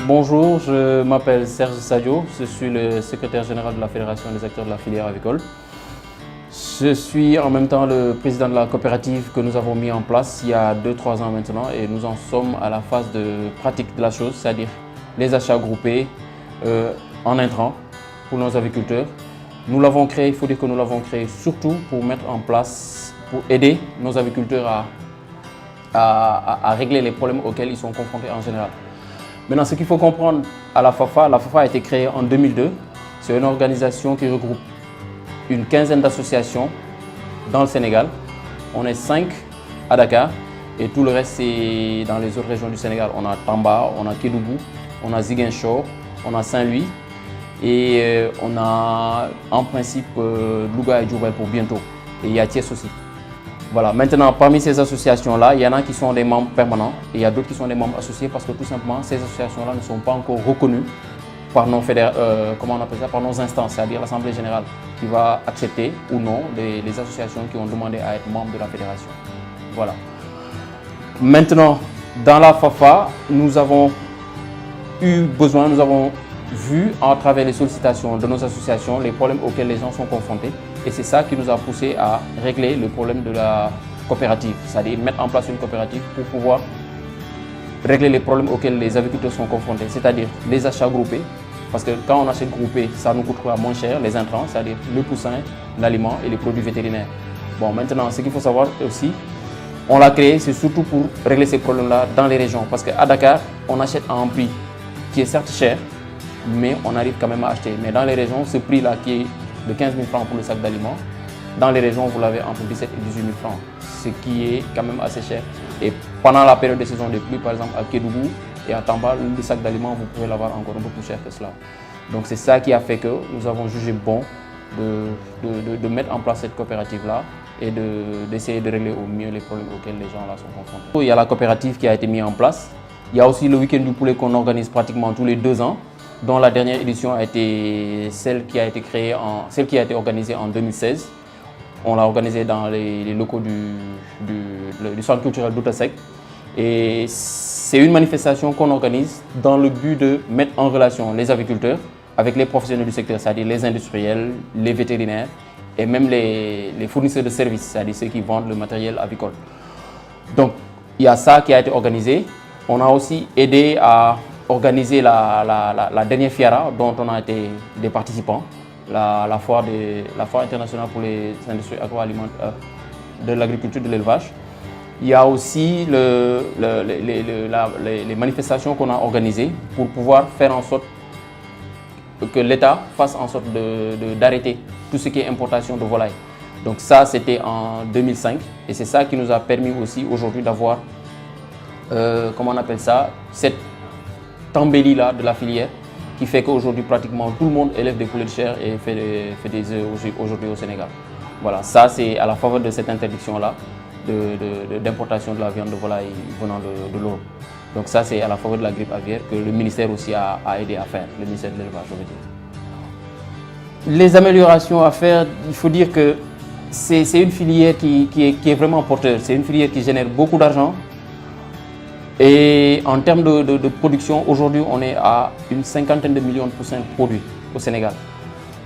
Bonjour, je m'appelle Serge Sadio, je suis le secrétaire général de la Fédération des acteurs de la filière avicole. Je suis en même temps le président de la coopérative que nous avons mis en place il y a 2-3 ans maintenant et nous en sommes à la phase de pratique de la chose, c'est-à-dire les achats groupés en intrants pour nos aviculteurs. Nous l'avons créé, il faut dire que nous l'avons créé surtout pour mettre en place, pour aider nos aviculteurs à régler les problèmes auxquels ils sont confrontés en général. Maintenant, ce qu'il faut comprendre à la FAFA a été créée en 2002. C'est une organisation qui regroupe une quinzaine d'associations dans le Sénégal. On est 5 à Dakar et tout le reste c'est dans les autres régions du Sénégal. On a Tamba, on a Kédougou, on a Ziguinchor, on a Saint-Louis et on a en principe Louga et Diourbel pour bientôt. Et il y a Thiès aussi. Voilà. Maintenant, parmi ces associations-là, il y en a qui sont des membres permanents et il y a d'autres qui sont des membres associés parce que tout simplement, ces associations-là ne sont pas encore reconnues par nos, par nos instances, c'est-à-dire l'Assemblée générale qui va accepter ou non les associations qui ont demandé à être membres de la fédération. Voilà. Maintenant, dans la FAFA, nous avons vu à travers les sollicitations de nos associations les problèmes auxquels les gens sont confrontés et c'est ça qui nous a poussé à régler le problème de la coopérative, c'est-à-dire mettre en place une coopérative pour pouvoir régler les problèmes auxquels les aviculteurs sont confrontés, c'est-à-dire les achats groupés, parce que quand on achète groupé, ça nous coûtera moins cher, les intrants, c'est-à-dire le poussin, l'aliment et les produits vétérinaires. Bon, maintenant, ce qu'il faut savoir aussi, on l'a créé, c'est surtout pour régler ces problèmes-là dans les régions, parce qu'à Dakar, on achète à un prix qui est certes cher, mais on arrive quand même à acheter. Mais dans les régions, ce prix-là qui est de 15 000 francs pour le sac d'aliments, dans les régions, vous l'avez entre 17 et 18 000 francs, ce qui est quand même assez cher. Et pendant la période de saison des pluies, par exemple à Kédougou et à Tamba, le sac d'aliments, vous pouvez l'avoir encore un peu plus cher que cela. Donc c'est ça qui a fait que nous avons jugé bon de mettre en place cette coopérative-là et d'essayer de régler au mieux les problèmes auxquels les gens là sont confrontés. Il y a la coopérative qui a été mise en place. Il y a aussi le week-end du poulet qu'on organise pratiquement tous les 2 ans, dont la dernière édition a été celle qui a été organisée en 2016. On l'a organisée dans les locaux du centre culturel d'Outasek. Et c'est une manifestation qu'on organise dans le but de mettre en relation les aviculteurs avec les professionnels du secteur, c'est-à-dire les industriels, les vétérinaires et même les fournisseurs de services, c'est-à-dire ceux qui vendent le matériel avicole. Donc il y a ça qui a été organisé. On a aussi aidé à organiser la dernière FIARA dont on a été des participants, la foire internationale pour les industries agroalimentaires, de l'agriculture et de l'élevage. Il y a aussi les manifestations qu'on a organisées pour pouvoir faire en sorte que l'État fasse en sorte d'arrêter tout ce qui est importation de volailles. Donc ça, c'était en 2005 et c'est ça qui nous a permis aussi aujourd'hui d'avoir, cette embellie-là de la filière qui fait qu'aujourd'hui pratiquement tout le monde élève des poulets de chair et fait des œufs aujourd'hui au Sénégal. Voilà, ça c'est à la faveur de cette interdiction-là d'importation de la viande de volaille venant de l'Europe. Donc ça c'est à la faveur de la grippe aviaire que le ministère aussi a aidé à faire, le ministère de l'élevage, je veux dire. Les améliorations à faire, il faut dire que c'est une filière qui est vraiment porteuse, c'est une filière qui génère beaucoup d'argent. Et en termes de production, aujourd'hui, on est à une 50aine de millions de poussins produits au Sénégal.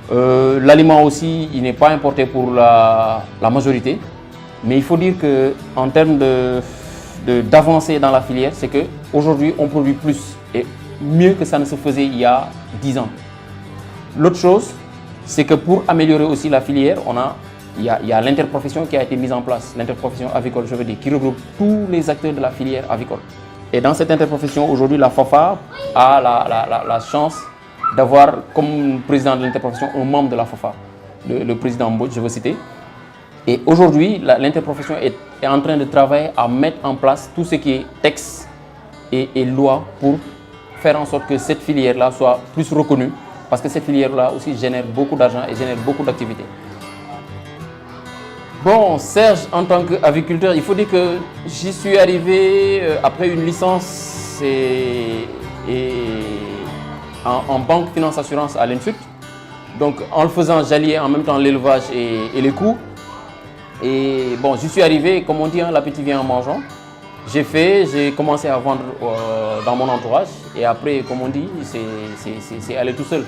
L'aliment aussi, il n'est pas importé pour la majorité. Mais il faut dire qu'en termes d'avancée dans la filière, c'est qu'aujourd'hui, on produit plus et mieux que ça ne se faisait il y a 10 ans. L'autre chose, c'est que pour améliorer aussi la filière, il y a l'interprofession qui a été mise en place, l'interprofession avicole, je veux dire, qui regroupe tous les acteurs de la filière avicole. Et dans cette interprofession, aujourd'hui, la FAFA a la chance d'avoir comme président de l'interprofession un membre de la FAFA, le président Mbodj, je veux citer. Et aujourd'hui, l'interprofession est en train de travailler à mettre en place tout ce qui est texte et loi pour faire en sorte que cette filière-là soit plus reconnue, parce que cette filière-là aussi génère beaucoup d'argent et génère beaucoup d'activités. Bon, Serge, en tant qu'aviculteur, il faut dire que j'y suis arrivé après une licence en banque, finance, assurance à l'INSUT. Donc, en le faisant, j'alliais en même temps l'élevage et les coûts. Et bon, j'y suis arrivé, comme on dit, hein, l'appétit vient en mangeant. J'ai commencé à vendre dans mon entourage et après, comme on dit, c'est aller tout seul.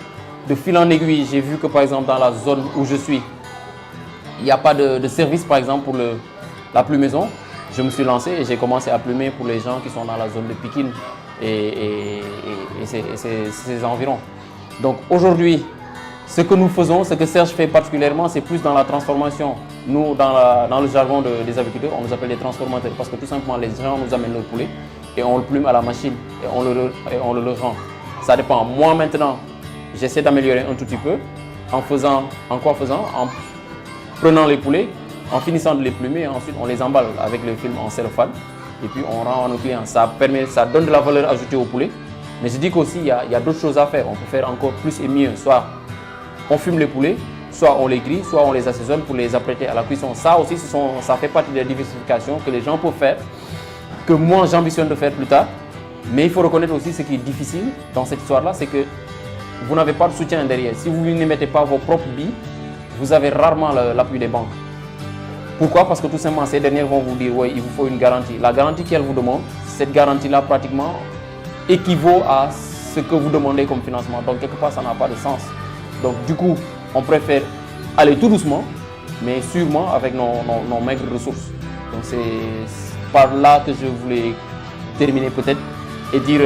De fil en aiguille, j'ai vu que par exemple dans la zone où je suis, il n'y a pas de service par exemple pour la plumaison. Je me suis lancé et j'ai commencé à plumer pour les gens qui sont dans la zone de Pikine et ses environs. Donc aujourd'hui, ce que nous faisons, ce que Serge fait particulièrement, c'est plus dans la transformation. Nous, dans le jargon des agriculteurs, on nous appelle les transformateurs parce que tout simplement, les gens nous amènent le poulet et on le plume à la machine et on le leur rend. Ça dépend. Moi maintenant, j'essaie d'améliorer un tout petit peu en prenant les poulets, en finissant de les plumer et ensuite on les emballe avec le film en cellophane et puis on rend à nos clients. Ça donne de la valeur ajoutée au poulet. Mais je dis qu'aussi, il y a d'autres choses à faire. On peut faire encore plus et mieux. Soit on fume les poulets, soit on les grille, soit on les assaisonne pour les apprêter à la cuisson. Ça aussi, ça fait partie de la diversification que les gens peuvent faire, que moi j'ambitionne de faire plus tard. Mais il faut reconnaître aussi ce qui est difficile dans cette histoire-là, c'est que vous n'avez pas de soutien derrière. Si vous ne mettez pas vos propres billes, vous avez rarement l'appui des banques. Pourquoi? Parce que tout simplement, ces dernières vont vous dire, oui, il vous faut une garantie. La garantie qu'elles vous demandent, cette garantie-là pratiquement équivaut à ce que vous demandez comme financement. Donc quelque part, ça n'a pas de sens. Donc du coup, on préfère aller tout doucement, mais sûrement avec nos maigres ressources. Donc c'est par là que je voulais terminer peut-être et dire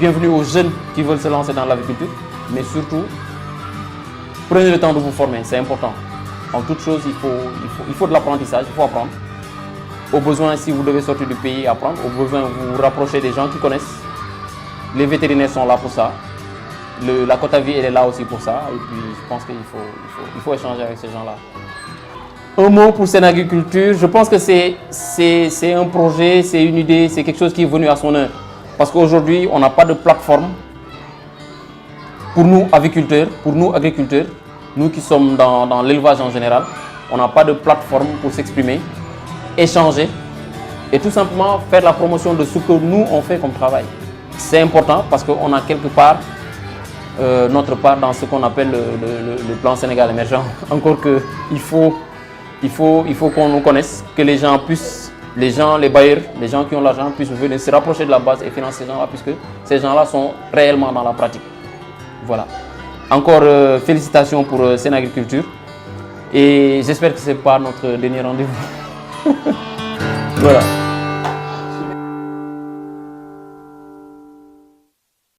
bienvenue aux jeunes qui veulent se lancer dans l'agriculture, mais surtout, prenez le temps de vous former, c'est important. En toute chose, il faut de l'apprentissage, il faut apprendre. Au besoin, si vous devez sortir du pays, apprendre. Au besoin, vous rapprocher des gens qui connaissent. Les vétérinaires sont là pour ça. La quota vie, elle est là aussi pour ça. Et puis, je pense qu'il faut échanger avec ces gens-là. Un mot pour Sénagriculture. Je pense que c'est un projet, c'est une idée, c'est quelque chose qui est venu à son heure. Parce qu'aujourd'hui, on n'a pas de plateforme pour nous, aviculteurs, pour nous, agriculteurs, nous qui sommes dans l'élevage en général. On n'a pas de plateforme pour s'exprimer, échanger et tout simplement faire la promotion de ce que nous, on fait comme travail. C'est important parce qu'on a quelque part notre part dans ce qu'on appelle le plan Sénégal émergent. Encore qu'il faut qu'on nous connaisse, que les gens puissent, les bailleurs, les gens qui ont l'argent puissent venir se rapprocher de la base et financer ces gens-là, puisque ces gens-là sont réellement dans la pratique. Voilà. Encore félicitations pour Sénagriculture et j'espère que ce n'est pas notre dernier rendez-vous. Voilà.